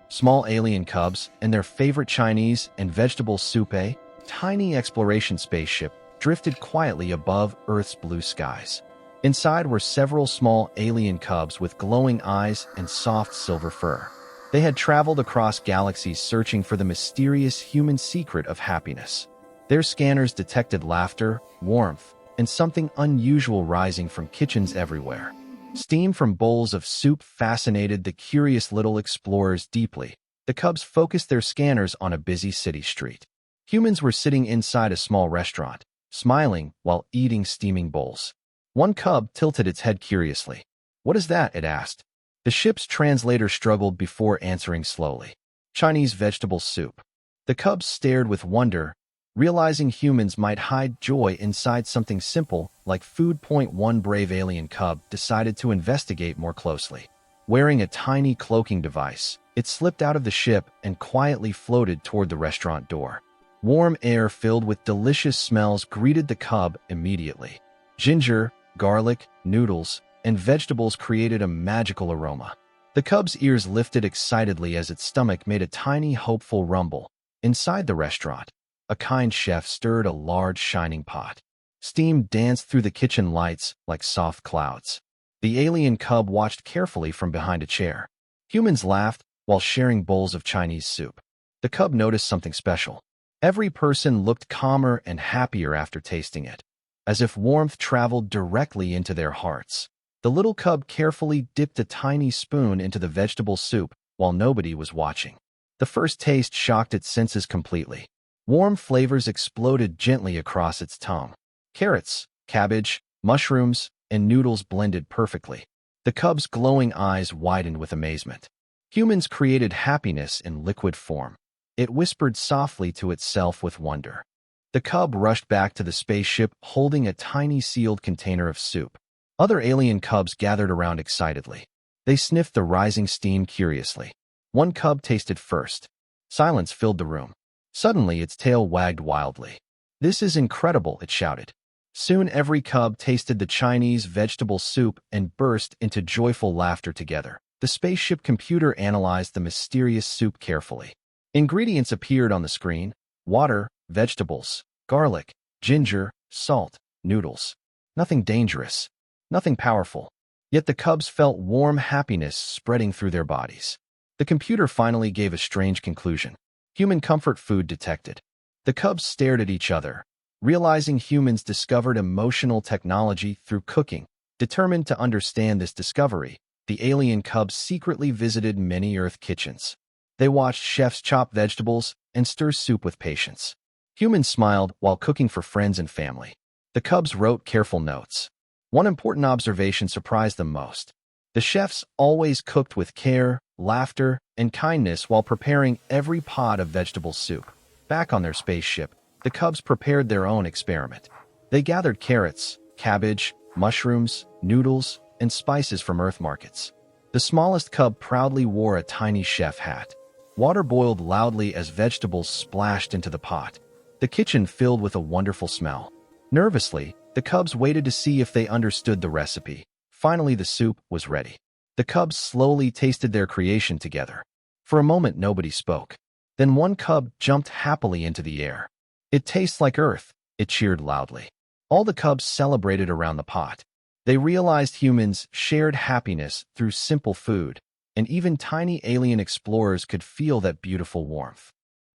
small alien cubs, and their favorite Chinese and vegetable soup. A tiny exploration spaceship drifted quietly above Earth's blue skies. Inside were several small alien cubs with glowing eyes and soft silver fur. They had traveled across galaxies searching for the mysterious human secret of happiness. Their scanners detected laughter, warmth, and something unusual rising from kitchens everywhere. Steam from bowls of soup fascinated the curious little explorers deeply. The cubs focused their scanners on a busy city street. Humans were sitting inside a small restaurant, smiling while eating steaming bowls. One cub tilted its head curiously. "What is that?" it asked. The ship's translator struggled before answering slowly. "Chinese vegetable soup." The cubs stared with wonder, realizing humans might hide joy inside something simple like food. One brave alien cub decided to investigate more closely. Wearing a tiny cloaking device, it slipped out of the ship and quietly floated toward the restaurant door. Warm air filled with delicious smells greeted the cub immediately. Ginger, garlic, noodles, and vegetables created a magical aroma. The cub's ears lifted excitedly as its stomach made a tiny, hopeful rumble. Inside the restaurant, a kind chef stirred a large, shining pot. Steam danced through the kitchen lights like soft clouds. The alien cub watched carefully from behind a chair. Humans laughed while sharing bowls of Chinese soup. The cub noticed something special. Every person looked calmer and happier after tasting it, as if warmth traveled directly into their hearts. The little cub carefully dipped a tiny spoon into the vegetable soup while nobody was watching. The first taste shocked its senses completely. Warm flavors exploded gently across its tongue. Carrots, cabbage, mushrooms, and noodles blended perfectly. The cub's glowing eyes widened with amazement. Humans created happiness in liquid form. It whispered softly to itself with wonder. The cub rushed back to the spaceship holding a tiny sealed container of soup. Other alien cubs gathered around excitedly. They sniffed the rising steam curiously. One cub tasted first. Silence filled the room. Suddenly, its tail wagged wildly. "This is incredible," it shouted. Soon every cub tasted the Chinese vegetable soup and burst into joyful laughter together. The spaceship computer analyzed the mysterious soup carefully. Ingredients appeared on the screen: water, vegetables, garlic, ginger, salt, noodles. Nothing dangerous. Nothing powerful. Yet the cubs felt warm happiness spreading through their bodies. The computer finally gave a strange conclusion. Human comfort food detected. The cubs stared at each other, realizing humans discovered emotional technology through cooking. Determined to understand this discovery, the alien cubs secretly visited many Earth kitchens. They watched chefs chop vegetables and stir soup with patience. Humans smiled while cooking for friends and family. The cubs wrote careful notes. One important observation surprised them most. The chefs always cooked with care, laughter, and kindness while preparing every pot of vegetable soup. Back on their spaceship, the cubs prepared their own experiment. They gathered carrots, cabbage, mushrooms, noodles, and spices from Earth markets. The smallest cub proudly wore a tiny chef hat. Water boiled loudly as vegetables splashed into the pot. The kitchen filled with a wonderful smell. Nervously, the cubs waited to see if they understood the recipe. Finally, the soup was ready. The cubs slowly tasted their creation together. For a moment, nobody spoke. Then one cub jumped happily into the air. "It tastes like Earth," it cheered loudly. All the cubs celebrated around the pot. They realized humans shared happiness through simple food, and even tiny alien explorers could feel that beautiful warmth.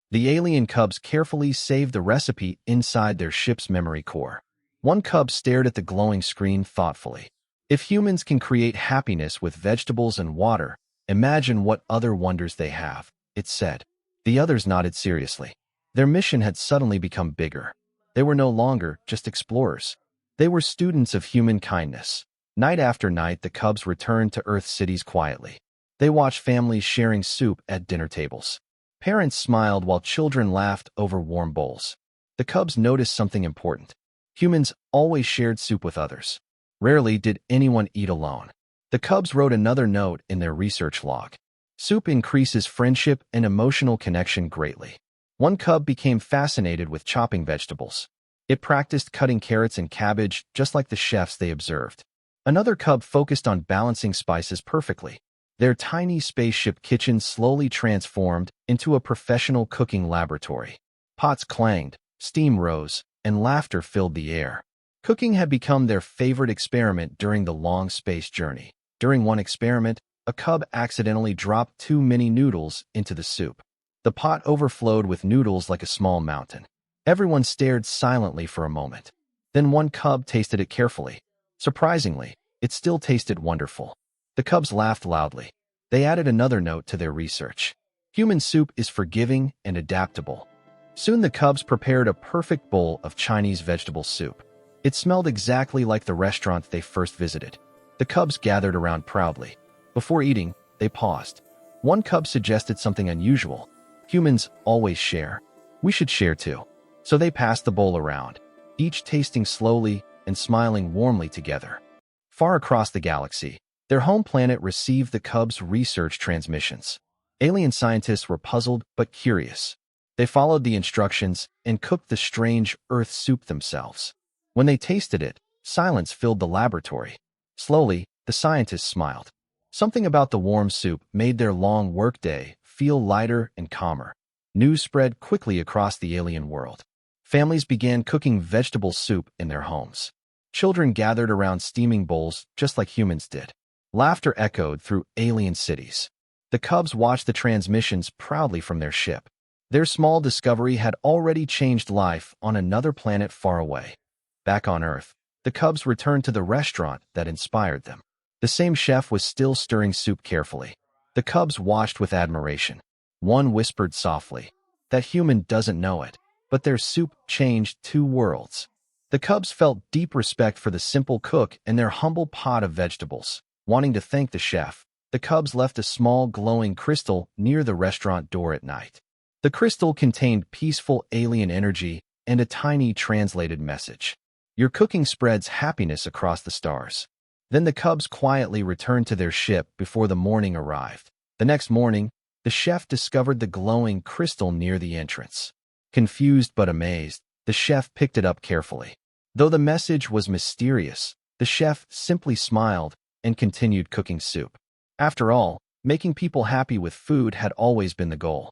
The alien cubs carefully saved the recipe inside their ship's memory core. One cub stared at the glowing screen thoughtfully. "If humans can create happiness with vegetables and water, imagine what other wonders they have," it said. The others nodded seriously. Their mission had suddenly become bigger. They were no longer just explorers. They were students of human kindness. Night after night, the cubs returned to Earth cities quietly. They watched families sharing soup at dinner tables. Parents smiled while children laughed over warm bowls. The cubs noticed something important. Humans always shared soup with others. Rarely did anyone eat alone. The cubs wrote another note in their research log. Soup increases friendship and emotional connection greatly. One cub became fascinated with chopping vegetables. It practiced cutting carrots and cabbage just like the chefs they observed. Another cub focused on balancing spices perfectly. Their tiny spaceship kitchen slowly transformed into a professional cooking laboratory. Pots clanged, steam rose, and laughter filled the air. Cooking had become their favorite experiment during the long space journey. During one experiment, a cub accidentally dropped too many noodles into the soup. The pot overflowed with noodles like a small mountain. Everyone stared silently for a moment. Then one cub tasted it carefully. Surprisingly, it still tasted wonderful. The cubs laughed loudly. They added another note to their research. Human soup is forgiving and adaptable. Soon the cubs prepared a perfect bowl of Chinese vegetable soup. It smelled exactly like the restaurant they first visited. The cubs gathered around proudly. Before eating, they paused. One cub suggested something unusual. Humans always share. We should share too. So they passed the bowl around, each tasting slowly and smiling warmly together. Far across the galaxy, their home planet received the cubs' research transmissions. Alien scientists were puzzled but curious. They followed the instructions and cooked the strange Earth soup themselves. When they tasted it, silence filled the laboratory. Slowly, the scientists smiled. Something about the warm soup made their long workday feel lighter and calmer. News spread quickly across the alien world. Families began cooking vegetable soup in their homes. Children gathered around steaming bowls just like humans did. Laughter echoed through alien cities. The cubs watched the transmissions proudly from their ship. Their small discovery had already changed life on another planet far away. Back on Earth, the cubs returned to the restaurant that inspired them. The same chef was still stirring soup carefully. The cubs watched with admiration. One whispered softly, "That human doesn't know it, but their soup changed two worlds." The cubs felt deep respect for the simple cook and their humble pot of vegetables. Wanting to thank the chef, the cubs left a small glowing crystal near the restaurant door at night. The crystal contained peaceful alien energy and a tiny translated message. "Your cooking spreads happiness across the stars." Then the cubs quietly returned to their ship before the morning arrived. The next morning, the chef discovered the glowing crystal near the entrance. Confused but amazed, the chef picked it up carefully. Though the message was mysterious, the chef simply smiled and continued cooking soup. After all, making people happy with food had always been the goal.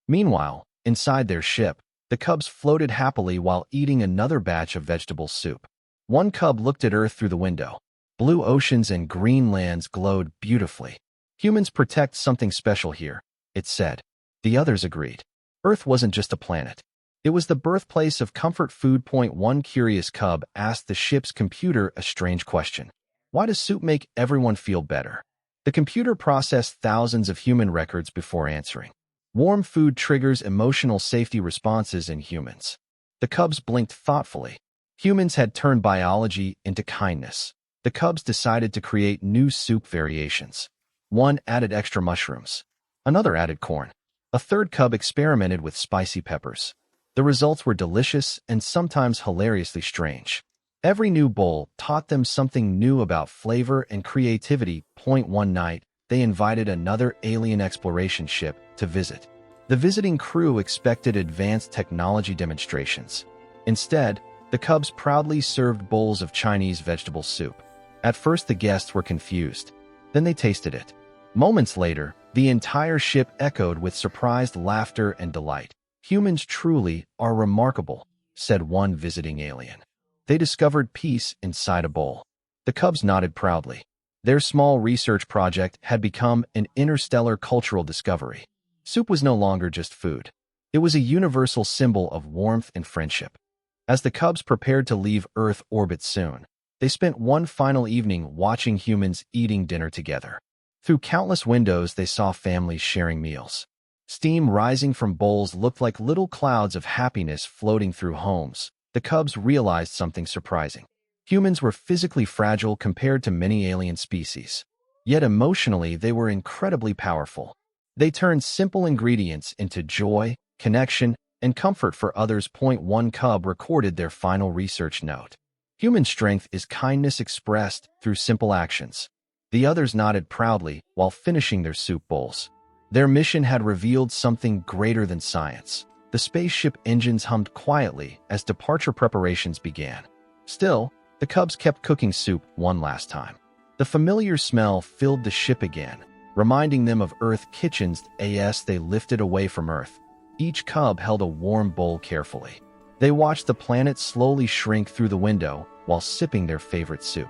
Meanwhile, inside their ship, the cubs floated happily while eating another batch of vegetable soup. One cub looked at Earth through the window. Blue oceans and green lands glowed beautifully. "Humans protect something special here," it said. The others agreed. Earth wasn't just a planet. It was the birthplace of comfort food. One curious cub asked the ship's computer a strange question. "Why does soup make everyone feel better?" The computer processed thousands of human records before answering. Warm food triggers emotional safety responses in humans. The cubs blinked thoughtfully. Humans had turned biology into kindness. The cubs decided to create new soup variations. One added extra mushrooms. Another added corn. A third cub experimented with spicy peppers. The results were delicious and sometimes hilariously strange. Every new bowl taught them something new about flavor and creativity. One night, they invited another alien exploration ship to visit. The visiting crew expected advanced technology demonstrations. Instead, the cubs proudly served bowls of Chinese vegetable soup. At first, the guests were confused. Then they tasted it. Moments later, the entire ship echoed with surprised laughter and delight. "Humans truly are remarkable," said one visiting alien. They discovered peace inside a bowl. The cubs nodded proudly. Their small research project had become an interstellar cultural discovery. Soup was no longer just food. It was a universal symbol of warmth and friendship. As the cubs prepared to leave Earth orbit soon, they spent one final evening watching humans eating dinner together. Through countless windows, they saw families sharing meals. Steam rising from bowls looked like little clouds of happiness floating through homes. The cubs realized something surprising. Humans were physically fragile compared to many alien species. Yet emotionally, they were incredibly powerful. They turned simple ingredients into joy, connection, and comfort for others. One cub recorded their final research note. "Human strength is kindness expressed through simple actions." The others nodded proudly while finishing their soup bowls. Their mission had revealed something greater than science. The spaceship engines hummed quietly as departure preparations began. Still, the cubs kept cooking soup one last time. The familiar smell filled the ship again, reminding them of Earth kitchens as they lifted away from Earth. Each cub held a warm bowl carefully. They watched the planet slowly shrink through the window while sipping their favorite soup.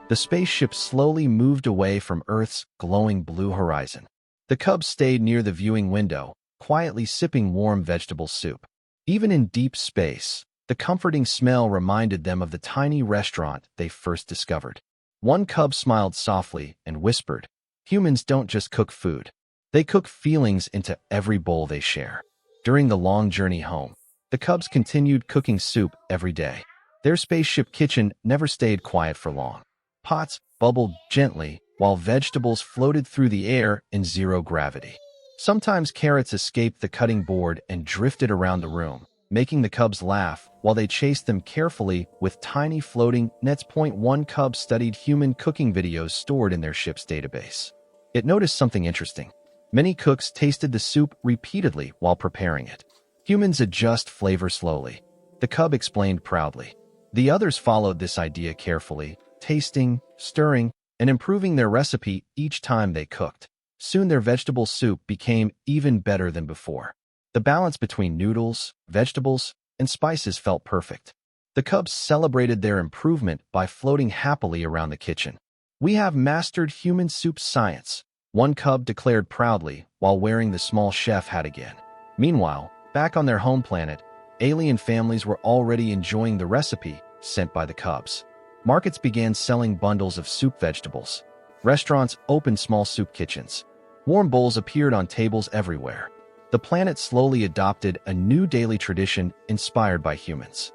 The spaceship slowly moved away from Earth's glowing blue horizon. The cubs stayed near the viewing window, quietly sipping warm vegetable soup. Even in deep space, the comforting smell reminded them of the tiny restaurant they first discovered. One cub smiled softly and whispered, "Humans don't just cook food. They cook feelings into every bowl they share." During the long journey home, the cubs continued cooking soup every day. Their spaceship kitchen never stayed quiet for long. Pots bubbled gently while vegetables floated through the air in zero gravity. Sometimes carrots escaped the cutting board and drifted around the room, making the cubs laugh while they chased them carefully with tiny floating nets. One cub studied human cooking videos stored in their ship's database. It noticed something interesting. Many cooks tasted the soup repeatedly while preparing it. Humans adjust flavor slowly, the cub explained proudly. The others followed this idea carefully, tasting, stirring, and improving their recipe each time they cooked. Soon their vegetable soup became even better than before. The balance between noodles, vegetables, and spices felt perfect. The cubs celebrated their improvement by floating happily around the kitchen. "We have mastered human soup science," one cub declared proudly while wearing the small chef hat again. Meanwhile, back on their home planet, alien families were already enjoying the recipe sent by the cubs. Markets began selling bundles of soup vegetables. Restaurants opened small soup kitchens. Warm bowls appeared on tables everywhere. The planet slowly adopted a new daily tradition inspired by humans.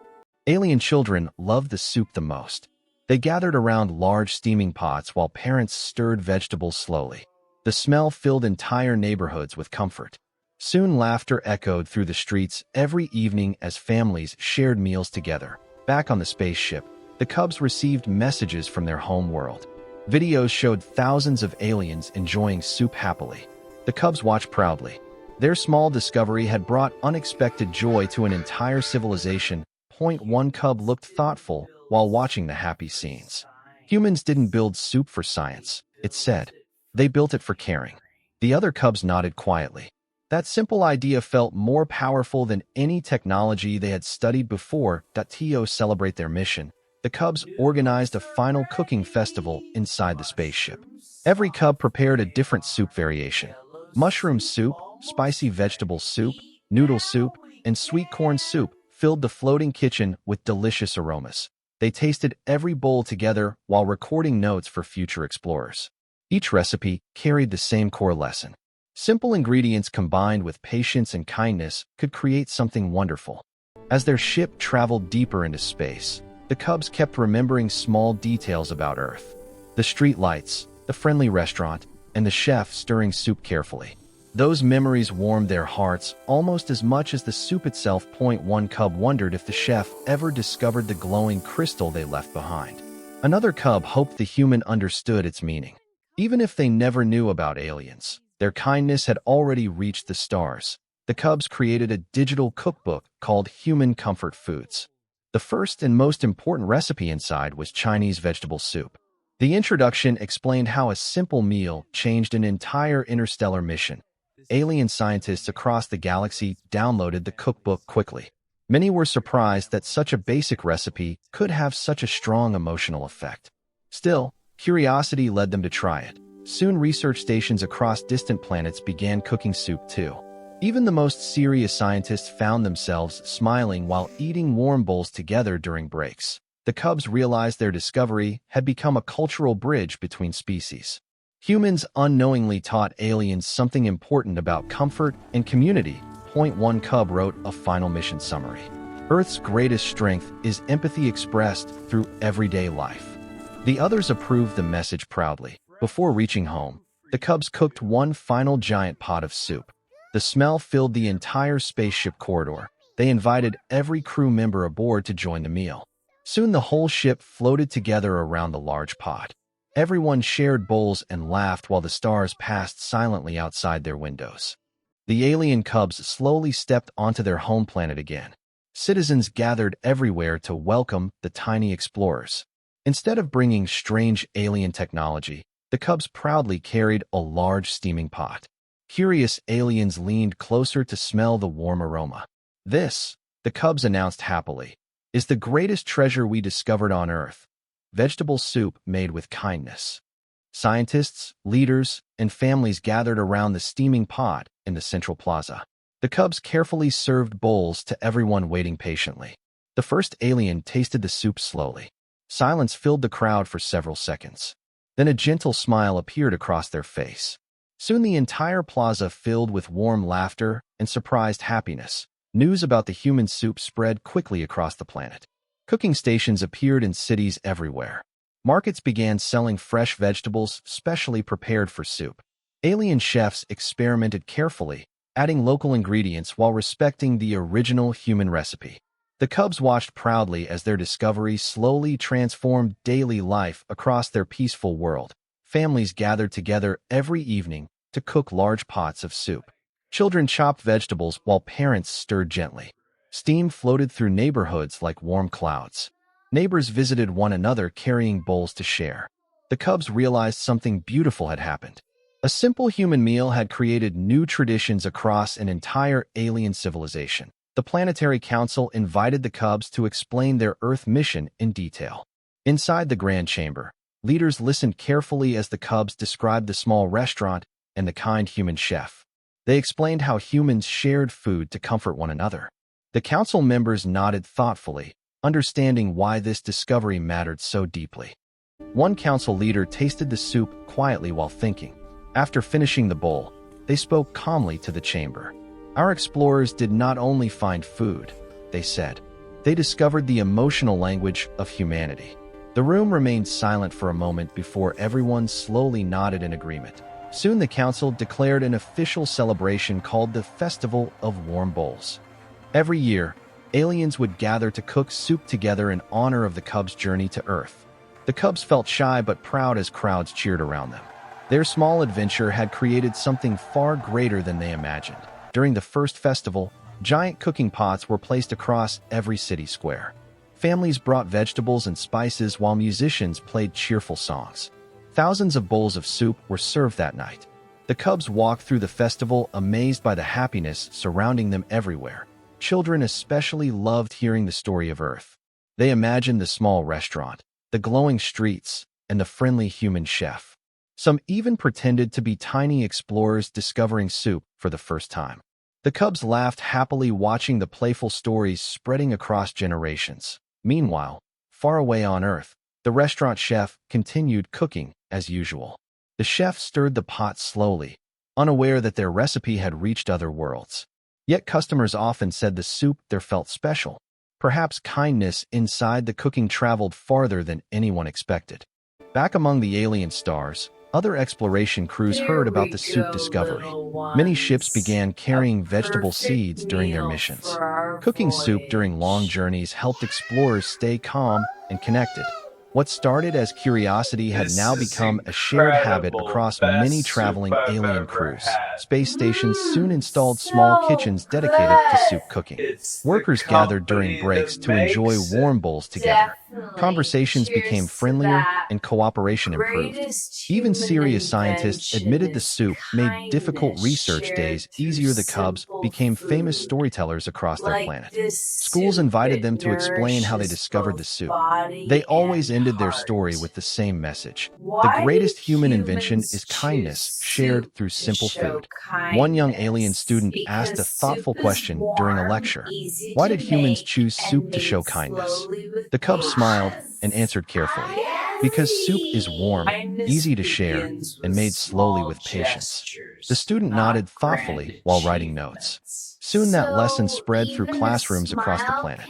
Alien children loved the soup the most. They gathered around large steaming pots while parents stirred vegetables slowly. The smell filled entire neighborhoods with comfort. Soon laughter echoed through the streets every evening as families shared meals together. Back on the spaceship, the cubs received messages from their home world. Videos showed thousands of aliens enjoying soup happily. The cubs watched proudly. Their small discovery had brought unexpected joy to an entire civilization. One cub looked thoughtful while watching the happy scenes. "Humans didn't build soup for science," it said. "They built it for caring." The other cubs nodded quietly. That simple idea felt more powerful than any technology they had studied before. To celebrate their mission, the cubs organized a final cooking festival inside the spaceship. Every cub prepared a different soup variation. Mushroom soup, spicy vegetable soup, noodle soup, and sweet corn soup filled the floating kitchen with delicious aromas. They tasted every bowl together while recording notes for future explorers. Each recipe carried the same core lesson. Simple ingredients combined with patience and kindness could create something wonderful. As their ship traveled deeper into space, the cubs kept remembering small details about Earth. The street lights, the friendly restaurant, and the chef stirring soup carefully. Those memories warmed their hearts almost as much as the soup itself. One cub wondered if the chef ever discovered the glowing crystal they left behind. Another cub hoped the human understood its meaning. Even if they never knew about aliens, their kindness had already reached the stars. The cubs created a digital cookbook called Human Comfort Foods. The first and most important recipe inside was Chinese vegetable soup. The introduction explained how a simple meal changed an entire interstellar mission. Alien scientists across the galaxy downloaded the cookbook quickly. Many were surprised that such a basic recipe could have such a strong emotional effect. Still, curiosity led them to try it. Soon research stations across distant planets began cooking soup too. Even the most serious scientists found themselves smiling while eating warm bowls together during breaks. The cubs realized their discovery had become a cultural bridge between species. Humans unknowingly taught aliens something important about comfort and community. One cub wrote a final mission summary. Earth's greatest strength is empathy expressed through everyday life. The others approved the message proudly. Before reaching home, the cubs cooked one final giant pot of soup. The smell filled the entire spaceship corridor. They invited every crew member aboard to join the meal. Soon the whole ship floated together around the large pot. Everyone shared bowls and laughed while the stars passed silently outside their windows. The alien cubs slowly stepped onto their home planet again. Citizens gathered everywhere to welcome the tiny explorers. Instead of bringing strange alien technology, The cubs proudly carried a large steaming pot. Curious aliens leaned closer to smell the warm aroma. This, the cubs announced happily, is the greatest treasure we discovered on Earth. Vegetable soup made with kindness. Scientists, leaders, and families gathered around the steaming pot in the central plaza. The cubs carefully served bowls to everyone waiting patiently. The first alien tasted the soup slowly. Silence filled the crowd for several seconds. Then a gentle smile appeared across their face. Soon the entire plaza filled with warm laughter and surprised happiness. News about the human soup spread quickly across the planet. Cooking stations appeared in cities everywhere. Markets began selling fresh vegetables specially prepared for soup. Alien chefs experimented carefully, adding local ingredients while respecting the original human recipe. The cubs watched proudly as their discovery slowly transformed daily life across their peaceful world. Families gathered together every evening to cook large pots of soup. Children chopped vegetables while parents stirred gently. Steam floated through neighborhoods like warm clouds. Neighbors visited one another carrying bowls to share. The cubs realized something beautiful had happened. A simple human meal had created new traditions across an entire alien civilization. The Planetary Council invited the cubs to explain their Earth mission in detail. Inside the Grand Chamber, leaders listened carefully as the cubs described the small restaurant and the kind human chef. They explained how humans shared food to comfort one another. The council members nodded thoughtfully, understanding why this discovery mattered so deeply. One council leader tasted the soup quietly while thinking. After finishing the bowl, they spoke calmly to the chamber. Our explorers did not only find food, they said. They discovered the emotional language of humanity. The room remained silent for a moment before everyone slowly nodded in agreement. Soon the council declared an official celebration called the Festival of Warm Bowls. Every year, aliens would gather to cook soup together in honor of the cubs' journey to Earth. The cubs felt shy but proud as crowds cheered around them. Their small adventure had created something far greater than they imagined. During the first festival, giant cooking pots were placed across every city square. Families brought vegetables and spices while musicians played cheerful songs. Thousands of bowls of soup were served that night. The cubs walked through the festival amazed by the happiness surrounding them everywhere. Children especially loved hearing the story of Earth. They imagined the small restaurant, the glowing streets, and the friendly human chef. Some even pretended to be tiny explorers discovering soup for the first time. The cubs laughed happily watching the playful stories spreading across generations. Meanwhile, far away on Earth, the restaurant chef continued cooking as usual. The chef stirred the pot slowly, unaware that their recipe had reached other worlds. Yet customers often said the soup there felt special. Perhaps kindness inside the cooking traveled farther than anyone expected. Back among the alien stars, other exploration crews heard about the soup discovery. Many ships began carrying vegetable seeds during their missions. Cooking soup during long journeys helped explorers stay calm and connected. What started as curiosity had now become a shared habit across many traveling alien crews. Space stations soon installed small kitchens dedicated to soup cooking. Workers gathered during breaks to enjoy warm bowls together. Conversations became friendlier and cooperation improved. Even serious scientists admitted the soup made difficult research days easier. The cubs became famous storytellers across their planet. Schools invited them to explain how they discovered the soup. They always ended their story with the same message. The greatest human invention is kindness shared through simple food. One young alien student asked a thoughtful question during a lecture. Why did humans choose soup to show kindness? The cubs smiled and answered carefully. Because soup is warm, easy to share, and made slowly with patience. The student nodded thoughtfully while writing notes. Soon that lesson spread through classrooms across the planet.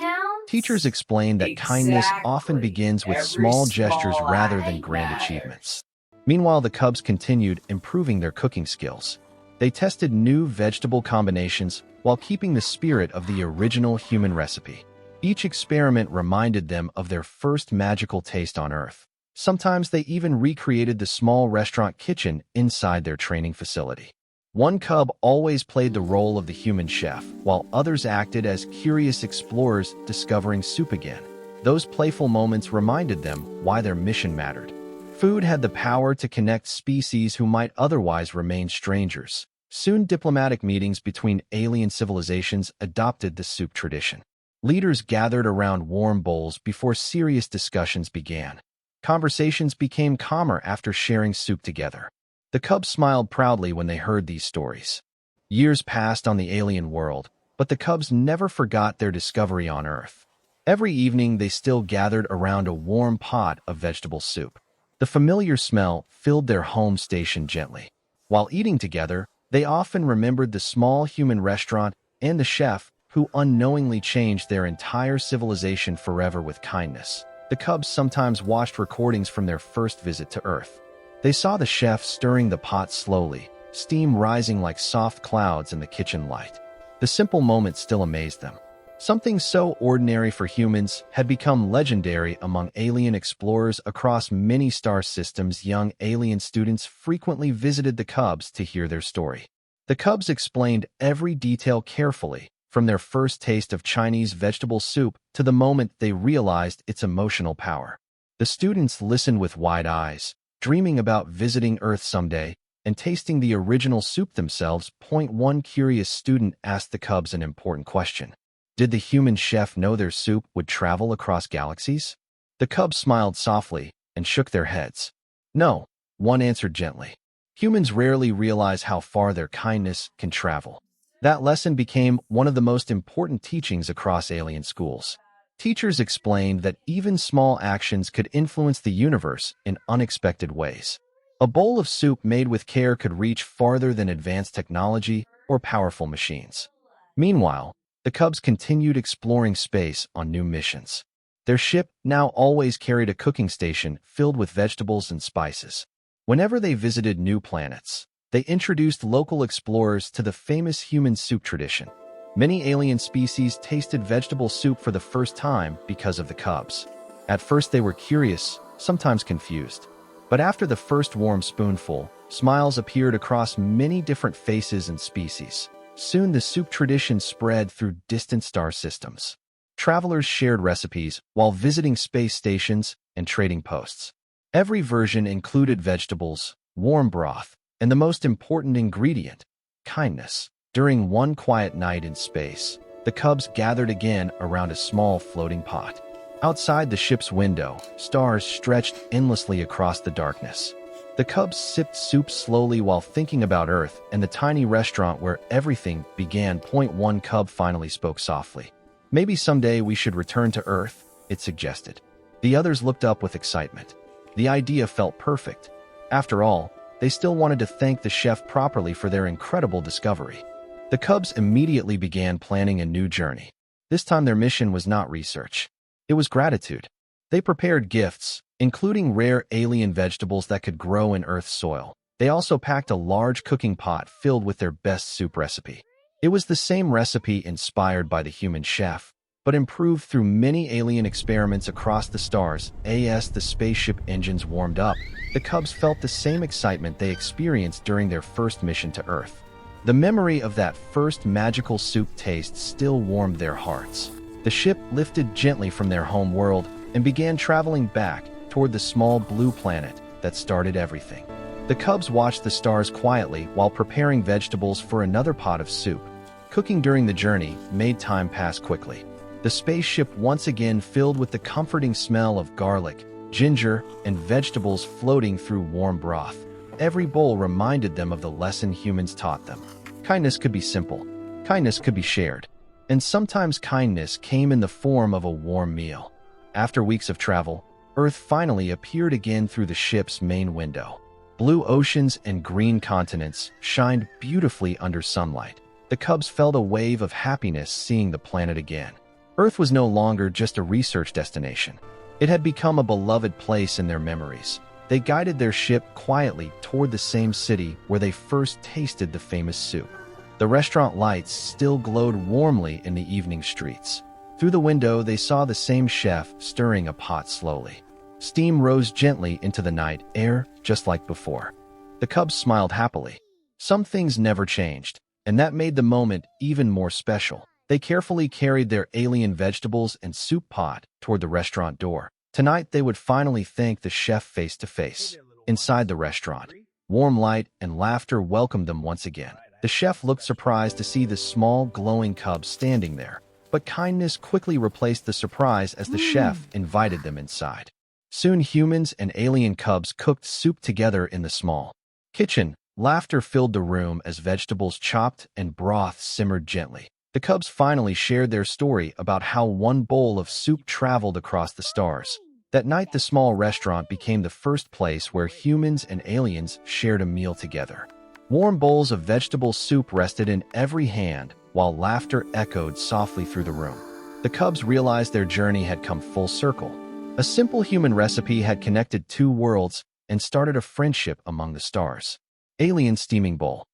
Teachers explained that kindness often begins with small gestures rather than grand achievements. Meanwhile, the cubs continued improving their cooking skills. They tested new vegetable combinations while keeping the spirit of the original human recipe. Each experiment reminded them of their first magical taste on Earth. Sometimes they even recreated the small restaurant kitchen inside their training facility. One cub always played the role of the human chef, while others acted as curious explorers discovering soup again. Those playful moments reminded them why their mission mattered. Food had the power to connect species who might otherwise remain strangers. Soon, diplomatic meetings between alien civilizations adopted the soup tradition. Leaders gathered around warm bowls before serious discussions began. Conversations became calmer after sharing soup together. The cubs smiled proudly when they heard these stories. Years passed on the alien world, but the cubs never forgot their discovery on Earth. Every evening, they still gathered around a warm pot of vegetable soup. The familiar smell filled their home station gently. While eating together, they often remembered the small human restaurant and the chef who unknowingly changed their entire civilization forever with kindness. The cubs sometimes watched recordings from their first visit to Earth. They saw the chef stirring the pot slowly, steam rising like soft clouds in the kitchen light. The simple moment still amazed them. Something so ordinary for humans had become legendary among alien explorers across many star systems. Young alien students frequently visited the cubs to hear their story. The cubs explained every detail carefully, from their first taste of Chinese vegetable soup to the moment they realized its emotional power. The students listened with wide eyes, dreaming about visiting Earth someday and tasting the original soup themselves. One curious student asked the cubs an important question. Did the human chef know their soup would travel across galaxies? The cubs smiled softly and shook their heads. No, one answered gently. Humans rarely realize how far their kindness can travel. That lesson became one of the most important teachings across alien schools. Teachers explained that even small actions could influence the universe in unexpected ways. A bowl of soup made with care could reach farther than advanced technology or powerful machines. Meanwhile, the cubs continued exploring space on new missions. Their ship now always carried a cooking station filled with vegetables and spices. Whenever they visited new planets, they introduced local explorers to the famous human soup tradition. Many alien species tasted vegetable soup for the first time because of the cubs. At first they were curious, sometimes confused. But after the first warm spoonful, smiles appeared across many different faces and species. Soon the soup tradition spread through distant star systems. Travelers shared recipes while visiting space stations and trading posts. Every version included vegetables, warm broth, and the most important ingredient, kindness. During one quiet night in space, the cubs gathered again around a small floating pot. Outside the ship's window, stars stretched endlessly across the darkness. The cubs sipped soup slowly while thinking about Earth and the tiny restaurant where everything began. One cub finally spoke softly. Maybe someday we should return to Earth, it suggested. The others looked up with excitement. The idea felt perfect. After all, they still wanted to thank the chef properly for their incredible discovery. The cubs immediately began planning a new journey. This time their mission was not research. It was gratitude. They prepared gifts, including rare alien vegetables that could grow in Earth's soil. They also packed a large cooking pot filled with their best soup recipe. It was the same recipe inspired by the human chef, but improved through many alien experiments across the stars. As the spaceship engines warmed up, the cubs felt the same excitement they experienced during their first mission to Earth. The memory of that first magical soup taste still warmed their hearts. The ship lifted gently from their home world and began traveling back toward the small blue planet that started everything. The cubs watched the stars quietly while preparing vegetables for another pot of soup. Cooking during the journey made time pass quickly. The spaceship once again filled with the comforting smell of garlic, ginger, and vegetables floating through warm broth. Every bowl reminded them of the lesson humans taught them. Kindness could be simple. Kindness could be shared. And sometimes kindness came in the form of a warm meal. After weeks of travel, Earth finally appeared again through the ship's main window. Blue oceans and green continents shined beautifully under sunlight. The cubs felt a wave of happiness seeing the planet again. Earth was no longer just a research destination. It had become a beloved place in their memories. They guided their ship quietly toward the same city where they first tasted the famous soup. The restaurant lights still glowed warmly in the evening streets. Through the window, they saw the same chef stirring a pot slowly. Steam rose gently into the night air, just like before. The cubs smiled happily. Some things never changed, and that made the moment even more special. They carefully carried their alien vegetables and soup pot toward the restaurant door. Tonight, they would finally thank the chef face to face. Inside the restaurant, warm light and laughter welcomed them once again. The chef looked surprised to see the small, glowing cubs standing there, but kindness quickly replaced the surprise as the chef invited them inside. Soon humans and alien cubs cooked soup together in the small kitchen. Laughter filled the room as vegetables chopped and broth simmered gently. The cubs finally shared their story about how one bowl of soup traveled across the stars. That night, the small restaurant became the first place where humans and aliens shared a meal together. Warm bowls of vegetable soup rested in every hand, while laughter echoed softly through the room. The cubs realized their journey had come full circle. A simple human recipe had connected two worlds and started a friendship among the stars. Alien Steaming Bowl.